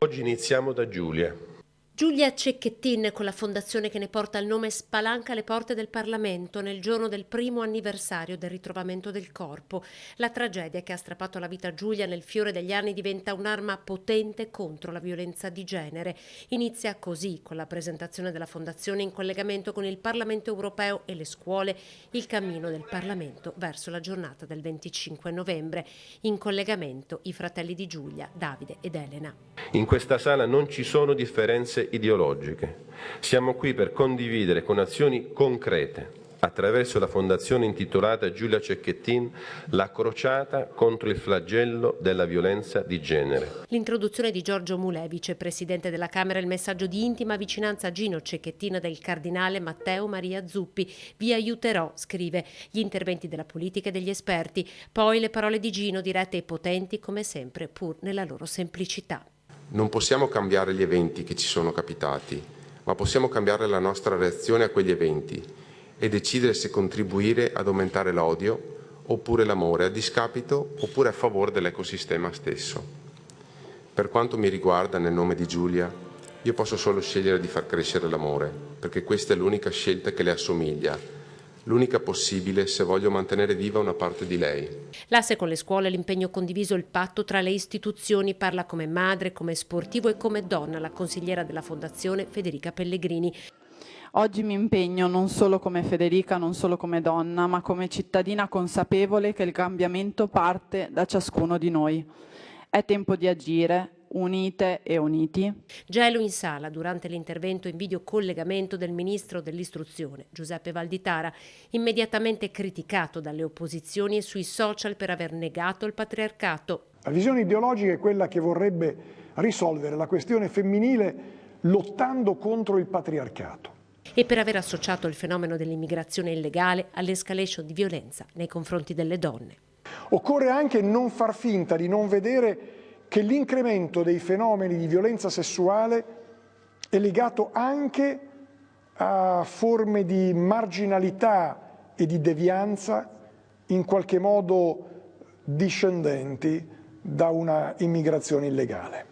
Oggi iniziamo da Giulia. Giulia Cecchettin, con la fondazione che ne porta il nome, spalanca le porte del Parlamento nel giorno del primo anniversario del ritrovamento del corpo. La tragedia che ha strappato la vita a Giulia nel fiore degli anni diventa un'arma potente contro la violenza di genere. Inizia così, con la presentazione della fondazione in collegamento con il Parlamento europeo e le scuole, il cammino del Parlamento verso la giornata del 25 novembre. In collegamento i fratelli di Giulia, Davide ed Elena. In questa sala non ci sono differenze ideologiche. Siamo qui per condividere con azioni concrete, attraverso la fondazione intitolata Giulia Cecchettin, la crociata contro il flagello della violenza di genere. L'introduzione di Giorgio Mulè, vicepresidente della Camera, il messaggio di intima vicinanza a Gino Cecchettin del cardinale Matteo Maria Zuppi. Vi aiuterò, scrive, gli interventi della politica e degli esperti, poi le parole di Gino dirette e potenti come sempre, pur nella loro semplicità. Non possiamo cambiare gli eventi che ci sono capitati, ma possiamo cambiare la nostra reazione a quegli eventi e decidere se contribuire ad aumentare l'odio oppure l'amore, a discapito oppure a favore dell'ecosistema stesso. Per quanto mi riguarda, nel nome di Giulia, io posso solo scegliere di far crescere l'amore, perché questa è l'unica scelta che le assomiglia, l'unica possibile se voglio mantenere viva una parte di lei. L'asse con le scuole, l'impegno condiviso, il patto tra le istituzioni, parla come madre, come sportivo e come donna la consigliera della Fondazione Federica Pellegrini. Oggi mi impegno non solo come Federica, non solo come donna, ma come cittadina consapevole che il cambiamento parte da ciascuno di noi. È tempo di agire, unite e uniti. Gelo in sala durante l'intervento in videocollegamento del ministro dell'istruzione, Giuseppe Valditara, immediatamente criticato dalle opposizioni e sui social per aver negato il patriarcato. La visione ideologica è quella che vorrebbe risolvere la questione femminile lottando contro il patriarcato. E per aver associato il fenomeno dell'immigrazione illegale all'escalation di violenza nei confronti delle donne. Occorre anche non far finta di non vedere che l'incremento dei fenomeni di violenza sessuale è legato anche a forme di marginalità e di devianza in qualche modo discendenti da una immigrazione illegale.